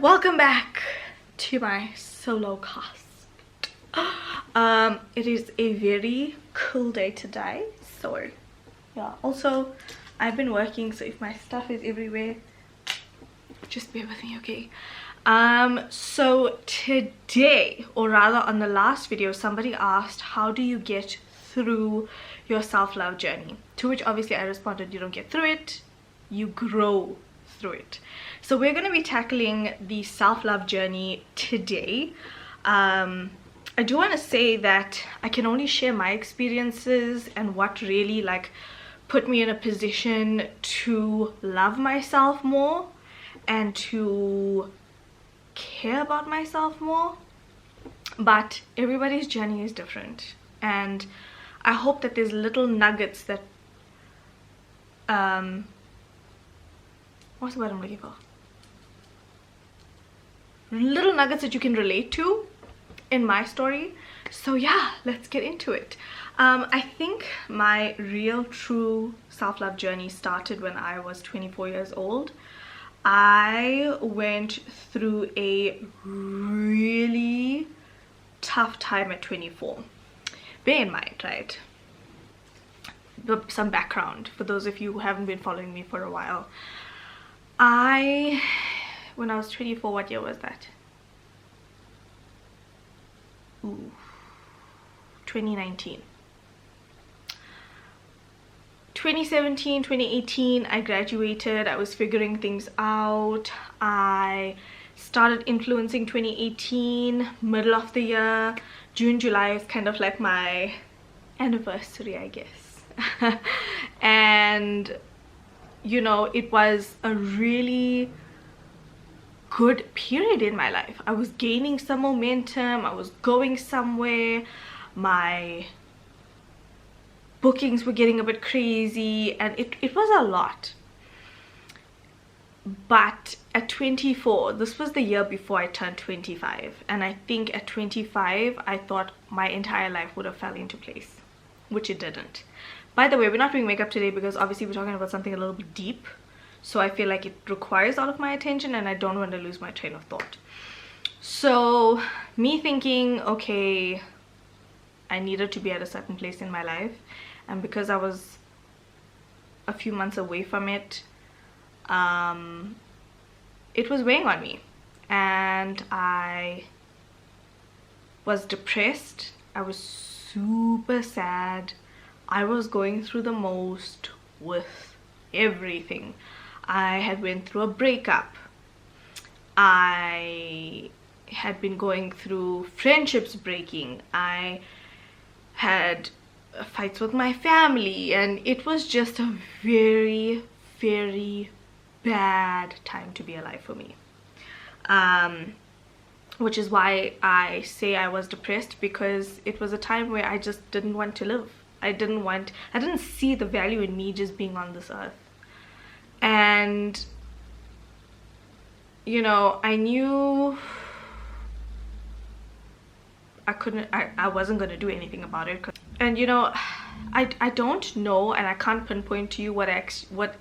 Welcome back to my solo cast. It is a very cool day today, so yeah. Also, I've been working, so if my stuff is everywhere, just bear with me, okay? So today, or rather on the last video, somebody asked, how do you get through your self-love journey? To which obviously I responded, you don't get through it, you grow through it. So we're going to be tackling the self-love journey today. I do want to say that I can only share my experiences and what really put me in a position to love myself more and to care about myself more. But everybody's journey is different, and I hope that there's little nuggets that what's the word I'm looking for? Little nuggets that you can relate to in my story. So yeah, let's get into it. I think my real true self-love journey started when I was 24 years old. I went through a really tough time at 24. Bear in mind, right, some background for those of you who haven't been following me for a while. When I was 24, what year was that? 2019. 2017, 2018, I graduated. I was figuring things out. I started influencing 2018, middle of the year. June, July is kind of like my anniversary, I guess. And you know, it was a really good period in my life. I was gaining some momentum, I was going somewhere, my bookings were getting a bit crazy, and it was a lot. But at 24, this was the year before I turned 25, and I think at 25 I thought my entire life would have fell into place, which it didn't. By the way, we're not doing makeup today because obviously we're talking about something a little bit deep, so I feel like it requires all of my attention and I don't want to lose my train of thought. So me thinking, okay, I needed to be at a certain place in my life, and because I was a few months away from it, it was weighing on me, and I was depressed. I was super sad. I was going through the most with everything. I had went through a breakup. I had been going through friendships breaking. I had fights with my family, and it was just a very, very bad time to be alive for me. Which is why I say I was depressed, because it was a time where I just didn't want to live. I didn't see the value in me just being on this earth. And you know, I knew I wasn't going to do anything about it. And you know, I don't know, and I can't pinpoint to you what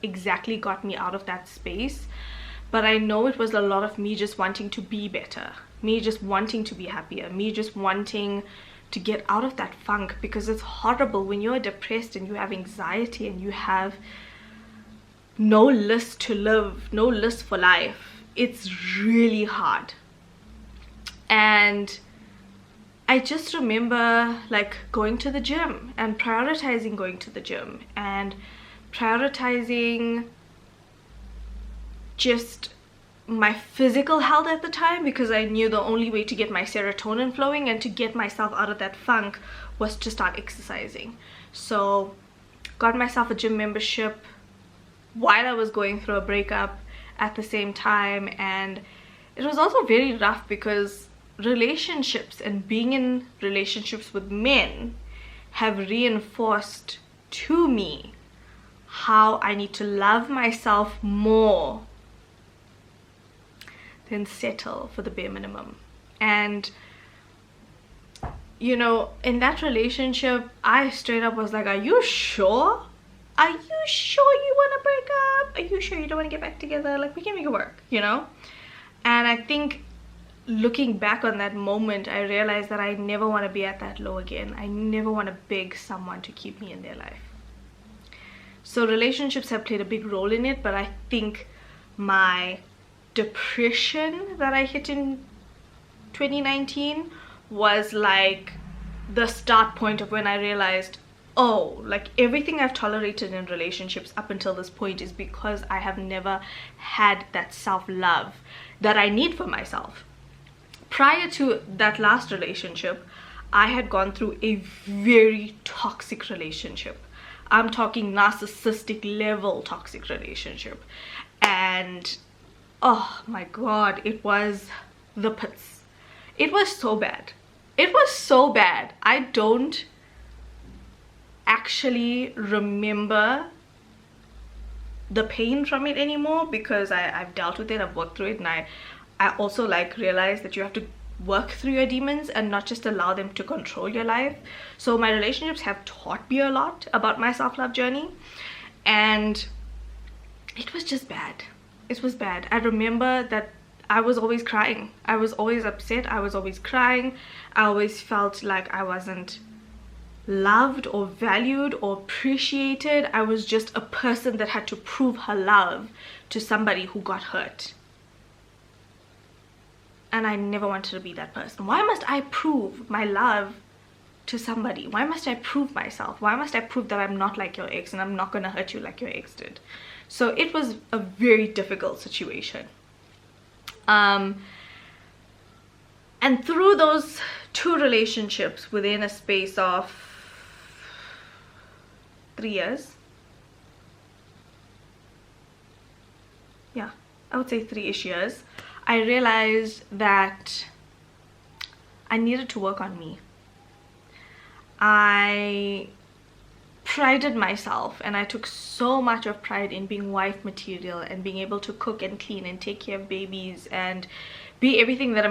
exactly got me out of that space, but I know it was a lot of me just wanting to be better, me just wanting to be happier, me just wanting to get out of that funk, because it's horrible when you're depressed and you have anxiety and you have no list to live, no list for life. It's really hard. And I just remember going to the gym and prioritizing going to the gym and prioritizing just my physical health at the time, because I knew the only way to get my serotonin flowing and to get myself out of that funk was to start exercising. So got myself a gym membership while I was going through a breakup at the same time. And it was also very rough because relationships and being in relationships with men have reinforced to me how I need to love myself more than settle for the bare minimum. And you know, in that relationship, I straight up was like, are you sure? Are you sure you want to break up? Are you sure you don't want to get back together? Like, we can make it work, you know? And I think looking back on that moment, I realized that I never want to be at that low again. I never want to beg someone to keep me in their life. So relationships have played a big role in it, but I think my depression that I hit in 2019 was like the start point of when I realized, oh, like everything I've tolerated in relationships up until this point is because I have never had that self-love that I need for myself. Prior to that last relationship, I had gone through a very toxic relationship. I'm talking narcissistic level toxic relationship. And oh my god, it was the pits. It was so bad. It was so bad. I don't actually remember the pain from it anymore because I've dealt with it, I've worked through it, and I also like realized that you have to work through your demons and not just allow them to control your life. So my relationships have taught me a lot about my self-love journey, and it was just bad. It was bad. I remember that I was always crying. I was always upset. I was always crying. I always felt like I wasn't loved or valued or appreciated. I was just a person that had to prove her love to somebody who got hurt. And I never wanted to be that person. Why must I prove my love to somebody? Why must I prove myself? Why must I prove that I'm not like your ex and I'm not going to hurt you like your ex did? So it was a very difficult situation. And through those two relationships within a space of 3 years, yeah, I would say 3-ish years, I realized that I needed to work on me. I prided myself, and I took so much of pride in being wife material and being able to cook and clean and take care of babies and be everything that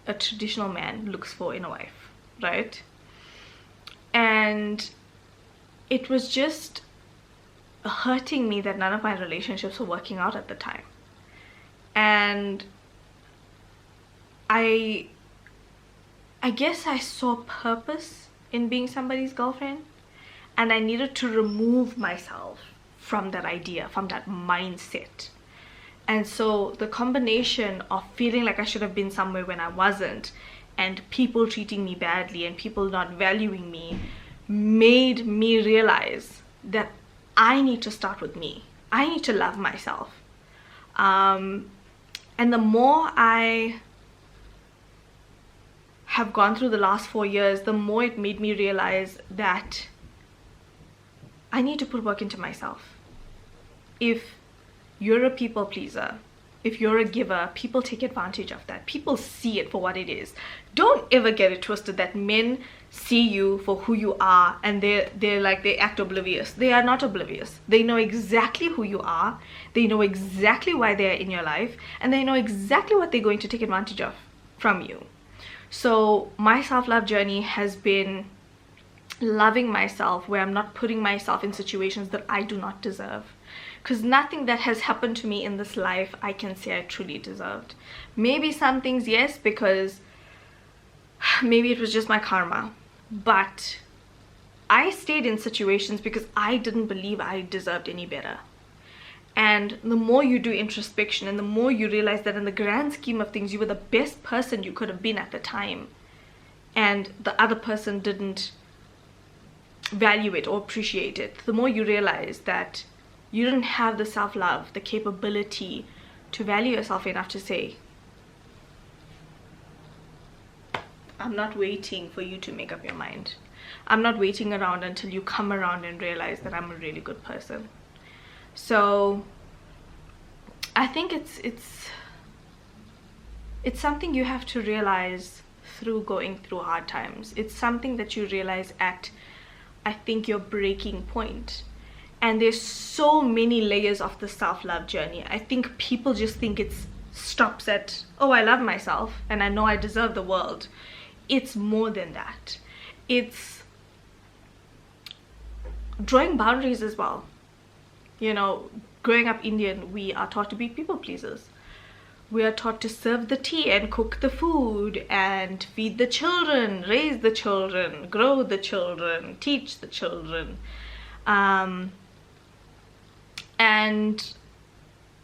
a traditional man looks for in a wife, right? And it was just hurting me that none of my relationships were working out at the time. And I guess I saw purpose in being somebody's girlfriend, and I needed to remove myself from that idea, from that mindset. And so the combination of feeling like I should have been somewhere when I wasn't, and people treating me badly and people not valuing me, made me realize that I need to start with me. I need to love myself. And the more I have gone through the last 4 years, the more it made me realize that I need to put work into myself. If you're a people pleaser, if you're a giver, people take advantage of that. People see it for what it is. Don't ever get it twisted that men see you for who you are and they act oblivious. They are not oblivious. They know exactly who you are. They know exactly why they're in your life, and they know exactly what they're going to take advantage of from you. So my self-love journey has been loving myself, where I'm not putting myself in situations that I do not deserve. Because nothing that has happened to me in this life I can say I truly deserved. Maybe some things, yes, because maybe it was just my karma. But I stayed in situations because I didn't believe I deserved any better. And the more you do introspection and the more you realize that in the grand scheme of things, you were the best person you could have been at the time, and the other person didn't value it or appreciate it, the more you realize that you didn't have the self-love, the capability to value yourself enough to say, I'm not waiting for you to make up your mind. I'm not waiting around until you come around and realize that I'm a really good person. So I think it's something you have to realize through going through hard times. It's something that you realize at, I think, your breaking point. And there's so many layers of the self-love journey. I think people just think it stops at, oh, I love myself and I know I deserve the world. It's more than that. It's drawing boundaries as well. You know, growing up Indian, we are taught to be people pleasers. We are taught to serve the tea and cook the food and feed the children, raise the children, grow the children, teach the children. And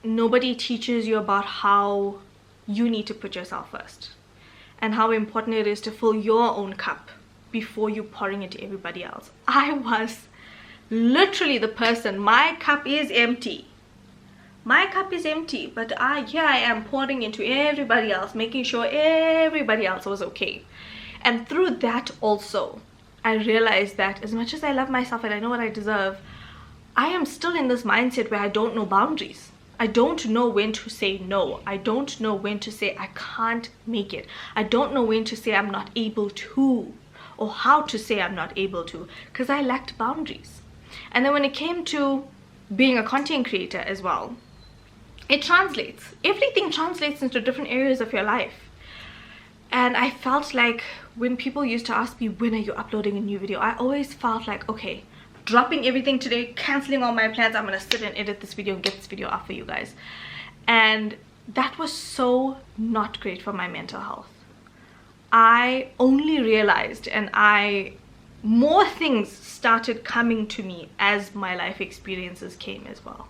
nobody teaches you about how you need to put yourself first and how important it is to fill your own cup before you pouring into everybody else. I was literally the person, my cup is empty. My cup is empty, but here I am pouring into everybody else, making sure everybody else was okay. And through that also, I realized that as much as I love myself and I know what I deserve, I am still in this mindset where I don't know boundaries. I don't know when to say no. I don't know when to say I can't make it. I don't know when to say I'm not able to, or how to say I'm not able to, because I lacked boundaries. And then when it came to being a content creator as well, it translates. Everything translates into different areas of your life. And I felt like when people used to ask me, when are you uploading a new video? I always felt like, okay, dropping everything today, canceling all my plans, I'm gonna sit and edit this video and get this video up for you guys. And that was so not great for my mental health. I only realized, and more things started coming to me as my life experiences came as well.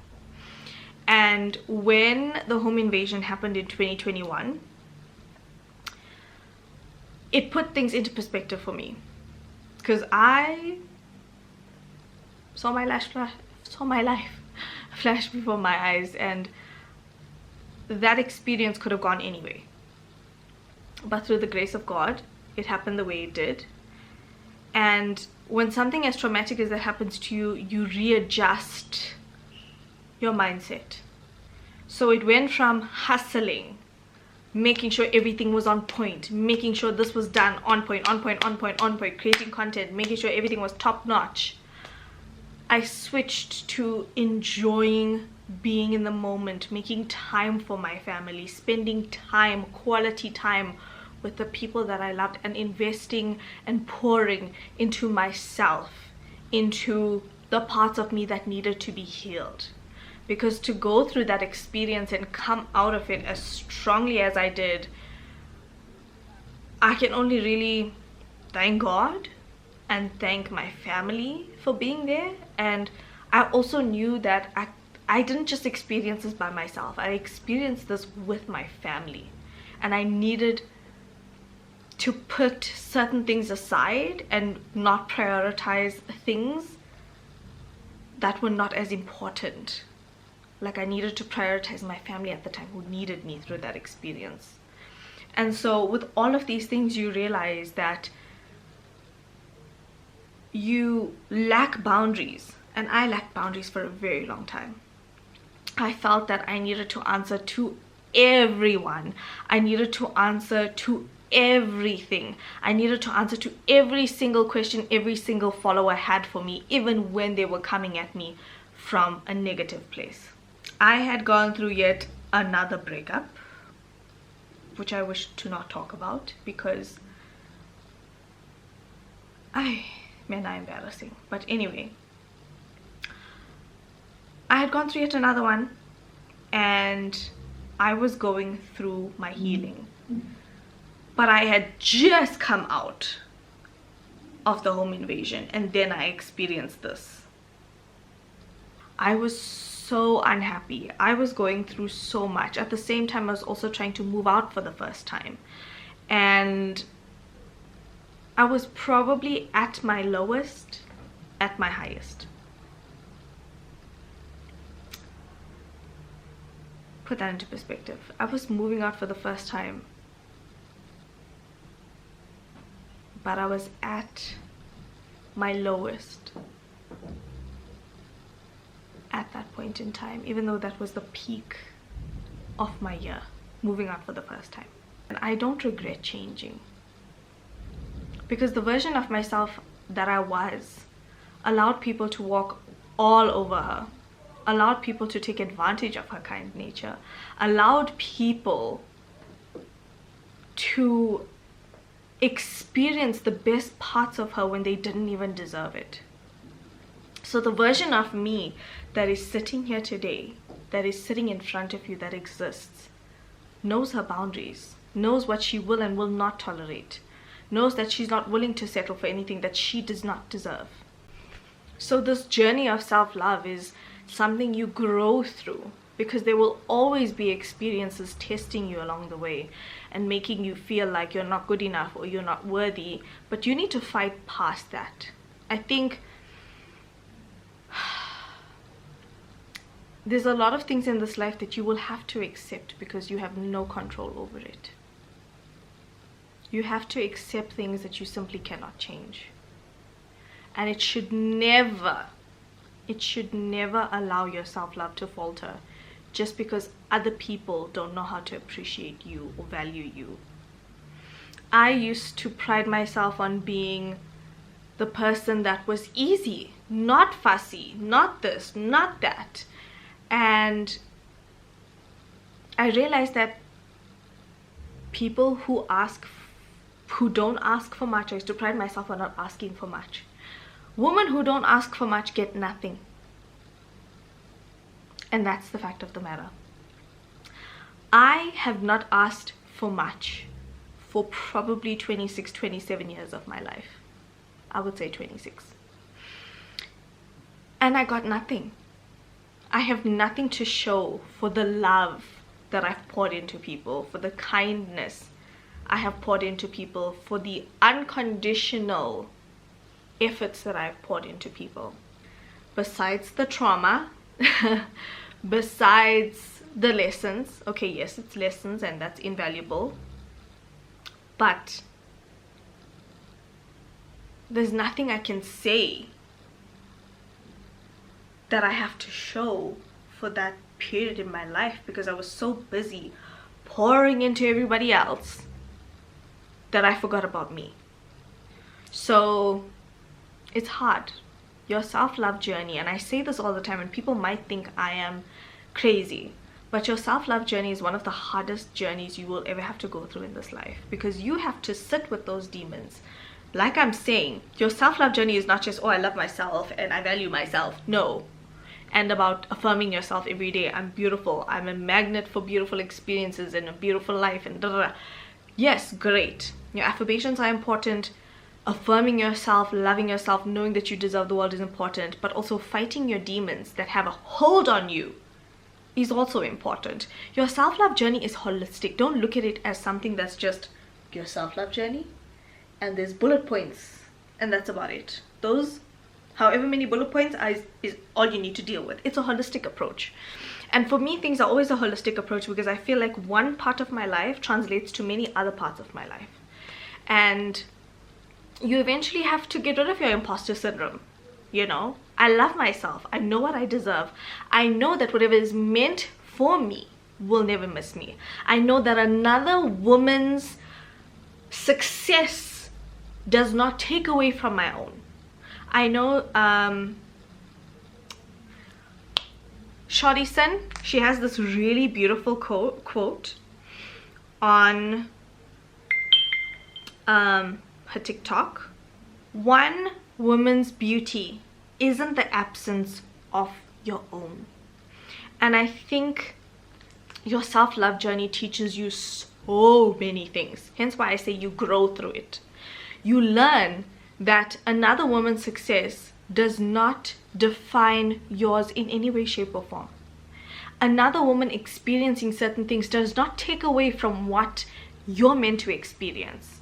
And when the home invasion happened in 2021, it put things into perspective for me, because I saw my life flash before my eyes, and that experience could have gone anyway. But through the grace of God, it happened the way it did. And when something as traumatic as that happens to you, you readjust your mindset. So it went from hustling, making sure everything was on point, making sure this was done on point, creating content, making sure everything was top notch. I switched to enjoying being in the moment, making time for my family, spending time, quality time with the people that I loved, and investing and pouring into myself, into the parts of me that needed to be healed. Because to go through that experience and come out of it as strongly as I did, I can only really thank God and thank my family for being there. And I also knew that I didn't just experience this by myself. I experienced this with my family. And I needed to put certain things aside and not prioritize things that were not as important. Like I needed to prioritize my family at the time who needed me through that experience. And so with all of these things, you realize that you lack boundaries. And I lacked boundaries for a very long time. I felt that I needed to answer to everyone. I needed to answer to everything. I needed to answer to every single question every single follower had for me, even when they were coming at me from a negative place. I had gone through yet another breakup, which I wish to not talk about because man, I'm embarrassing. But anyway, I had gone through yet another one, and I was going through my healing. But I had just come out of the home invasion, and then I experienced this. I was so unhappy. I was going through so much. At the same time, I was also trying to move out for the first time. And I was probably at my lowest, at my highest. Put that into perspective. I was moving out for the first time, but I was at my lowest at that point in time, even though that was the peak of my year, moving out for the first time. And I don't regret changing, because the version of myself that I was allowed people to walk all over her, allowed people to take advantage of her kind nature, allowed people to experience the best parts of her when they didn't even deserve it. So the version of me that is sitting here today, that is sitting in front of you, that exists, knows her boundaries, knows what she will and will not tolerate, knows that she's not willing to settle for anything that she does not deserve. So this journey of self-love is something you grow through, because there will always be experiences testing you along the way and making you feel like you're not good enough or you're not worthy, but you need to fight past that. I think there's a lot of things in this life that you will have to accept because you have no control over it. You have to accept things that you simply cannot change. And it should never allow your self-love to falter just because other people don't know how to appreciate you or value you. I used to pride myself on being the person that was easy, not fussy, not this, not that. And I realized that people who don't ask for much, I used to pride myself on not asking for much. Women who don't ask for much get nothing. And that's the fact of the matter. I have not asked for much for probably 26, 27 years of my life. I would say 26. And I got nothing. I have nothing to show for the love that I've poured into people, for the kindness I have poured into people, for the unconditional efforts that I've poured into people. Besides the trauma, besides the lessons, okay, yes, it's lessons and that's invaluable, but there's nothing I can say that I have to show for that period in my life, because I was so busy pouring into everybody else that I forgot about me. So it's hard, your self-love journey, and I say this all the time and people might think I am crazy, but your self-love journey is one of the hardest journeys you will ever have to go through in this life, because you have to sit with those demons. Like I'm saying, your self-love journey is not just, oh, I love myself and I value myself. No. And about affirming yourself every day. I'm beautiful, I'm a magnet for beautiful experiences and a beautiful life and da da da. Yes, great, your affirmations are important. Affirming yourself, loving yourself, knowing that you deserve the world is important, but also fighting your demons that have a hold on you is also important. Your self-love journey is holistic. Don't look at it as something that's just your self-love journey and there's bullet points and that's about it. Those however many bullet points is all you need to deal with. It's a holistic approach. And for me, things are always a holistic approach because I feel like one part of my life translates to many other parts of my life. And you eventually have to get rid of your imposter syndrome. You know, I love myself. I know what I deserve. I know that whatever is meant for me will never miss me. I know that another woman's success does not take away from my own. I know Shawty Sin, she has this really beautiful quote on her TikTok. One woman's beauty isn't the absence of your own. And I think your self-love journey teaches you so many things. Hence why I say you grow through it. You learn that another woman's success does not define yours in any way, shape or form. Another woman experiencing certain things does not take away from what you're meant to experience.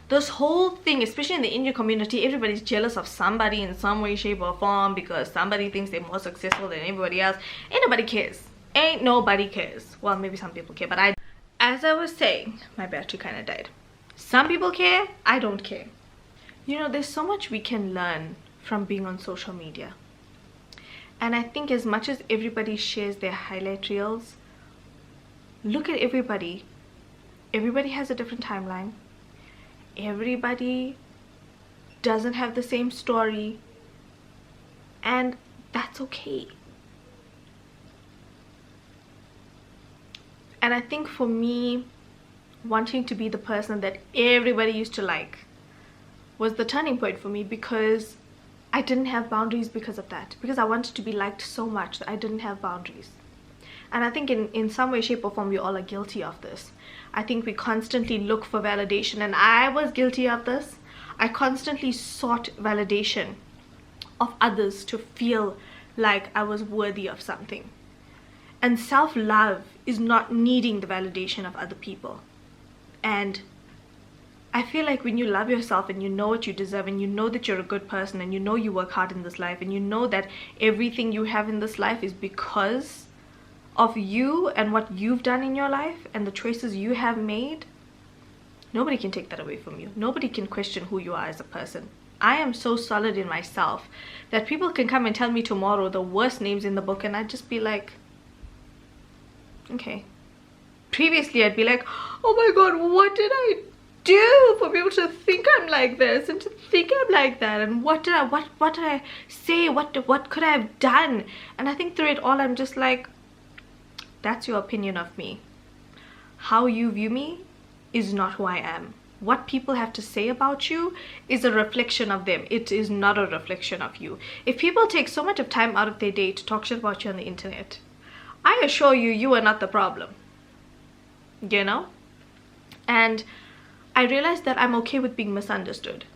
This whole thing, especially in the Indian community, everybody's jealous of somebody in some way, shape or form because somebody thinks they're more successful than everybody else. Ain't nobody cares. Ain't nobody cares. Well, maybe some people care, but as I was saying, my battery kind of died. Some people care, I don't care. You know, there's so much we can learn from being on social media. And I think as much as everybody shares their highlight reels, look at everybody. Everybody has a different timeline. Everybody doesn't have the same story. And that's okay. And I think for me, wanting to be the person that everybody used to like was the turning point for me, because I didn't have boundaries because of that. Because I wanted to be liked so much that I didn't have boundaries. And I think in some way, shape or form, we all are guilty of this. I think we constantly look for validation, and I was guilty of this. I constantly sought validation of others to feel like I was worthy of something. And self-love is not needing the validation of other people. And I feel like when you love yourself and you know what you deserve, and you know that you're a good person, and you know you work hard in this life, and you know that everything you have in this life is because of you and what you've done in your life and the choices you have made, nobody can take that away from you. Nobody can question who you are as a person. I am so solid in myself that people can come and tell me tomorrow the worst names in the book, and I'd just be like, okay. Previously I'd be like, oh my god, what did I do for people to think I'm like this and to think I'm like that, and what did I say, what could I have done? And I think through it all, I'm just like, that's your opinion of me. How you view me is not who I am. What people have to say about you is a reflection of them. It is not a reflection of you. If people take so much of time out of their day to talk shit about you on the internet, I assure you, you are not the problem. You know? And I realized that I'm okay with being misunderstood.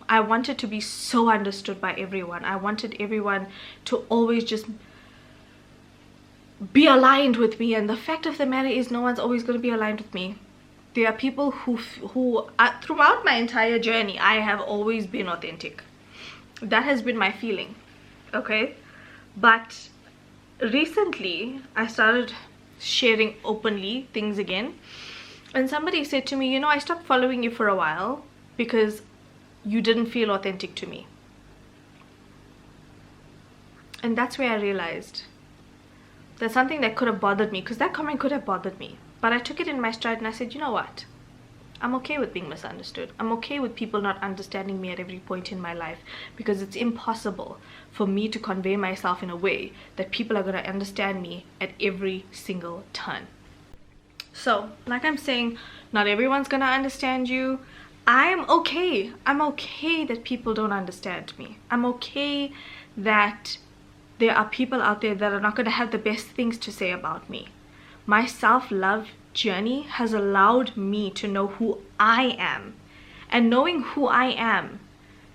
I wanted to be so understood by everyone. I wanted everyone to always just be aligned with me, and the fact of the matter is no one's always going to be aligned with me. There are people who throughout my entire journey, I have always been authentic. That has been my feeling, okay? But recently I started sharing openly things again, and somebody said to me, you know, I stopped following you for a while because you didn't feel authentic to me. And that's where I realized there's something that could have bothered me, because that comment could have bothered me. But I took it in my stride and I said, you know what? I'm okay with being misunderstood. I'm okay with people not understanding me at every point in my life, because it's impossible for me to convey myself in a way that people are going to understand me at every single turn. So, like I'm saying, not everyone's going to understand you. I am okay. I'm okay that people don't understand me. I'm okay that there are people out there that are not going to have the best things to say about me. My self-love journey has allowed me to know who I am. And knowing who I am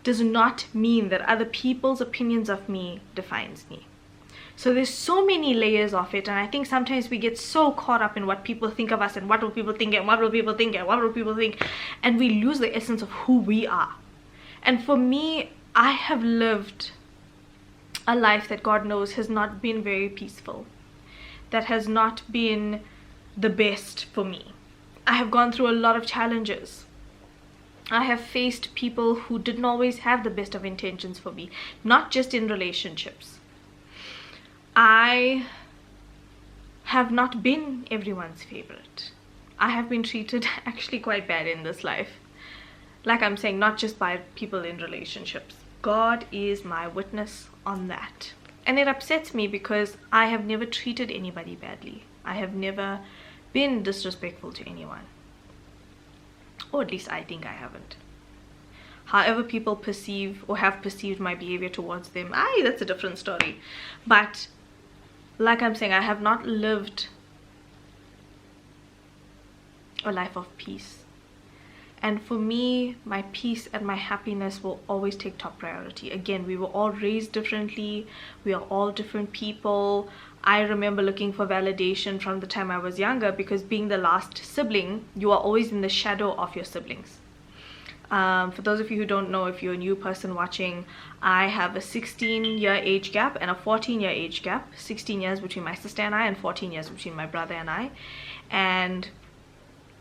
does not mean that other people's opinions of me defines me. So there's so many layers of it, and I think sometimes we get so caught up in what people think of us, and what will people think, and what will people think, and what will people think, and we lose the essence of who we are. And for me, I have lived a life that God knows has not been very peaceful, that has not been the best for me. I have gone through a lot of challenges. I have faced people who didn't always have the best of intentions for me, not just in relationships. I have not been everyone's favorite. I have been treated actually quite bad in this life. Like I'm saying, not just by people in relationships. God is my witness on that. And it upsets me because I have never treated anybody badly. I have never been disrespectful to anyone. Or at least I think I haven't. However people perceive or have perceived my behavior towards them, that's a different story. But like I'm saying, I have not lived a life of peace. And for me, my peace and my happiness will always take top priority. Again, we were all raised differently. We are all different people. I remember looking for validation from the time I was younger, because being the last sibling, you are always in the shadow of your siblings. For those of you who don't know, if you're a new person watching, I have a 16-year age gap and a 14-year age gap. 16 years between my sister and I, and 14 years between my brother and I. And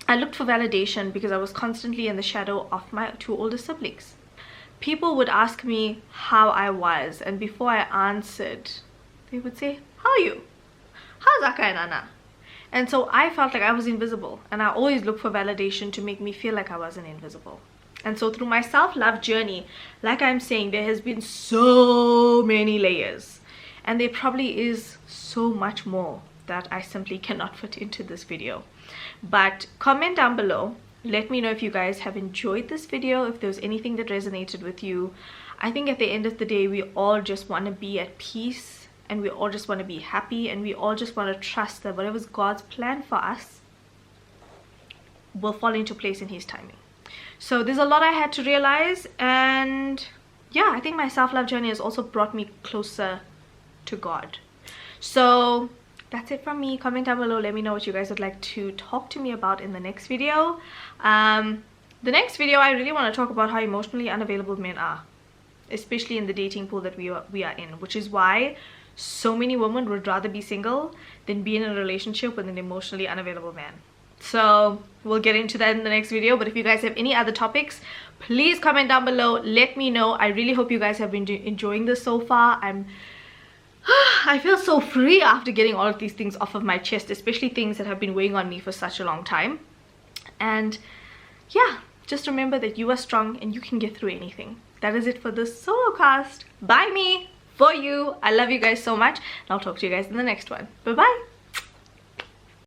I looked for validation because I was constantly in the shadow of my two older siblings. People would ask me how I was, and before I answered, they would say, how are you? How's Akka and Anna? And so I felt like I was invisible, and I always looked for validation to make me feel like I wasn't invisible. And so through my self-love journey, like I'm saying, there has been so many layers, and there probably is so much more that I simply cannot fit into this video. But comment down below, let me know if you guys have enjoyed this video, if there's anything that resonated with you. I think at the end of the day, we all just want to be at peace and we all just want to be happy, and we all just want to trust that whatever's God's plan for us will fall into place in his timing. So there's a lot I had to realize, and yeah, I think my self-love journey has also brought me closer to God. So that's it from me. Comment down below, let me know what you guys would like to talk to me about in the next video. The next video, I really want to talk about how emotionally unavailable men are, especially in the dating pool that we are in, which is why so many women would rather be single than be in a relationship with an emotionally unavailable man. So we'll get into that in the next video, but if you guys have any other topics, please comment down below, let me know. I really hope you guys have been enjoying this so far. I feel so free after getting all of these things off of my chest, especially things that have been weighing on me for such a long time. And yeah, just remember that you are strong and you can get through anything. That is it for this solo cast. By me, for you. I love you guys so much, and I'll talk to you guys in the next one. Bye bye.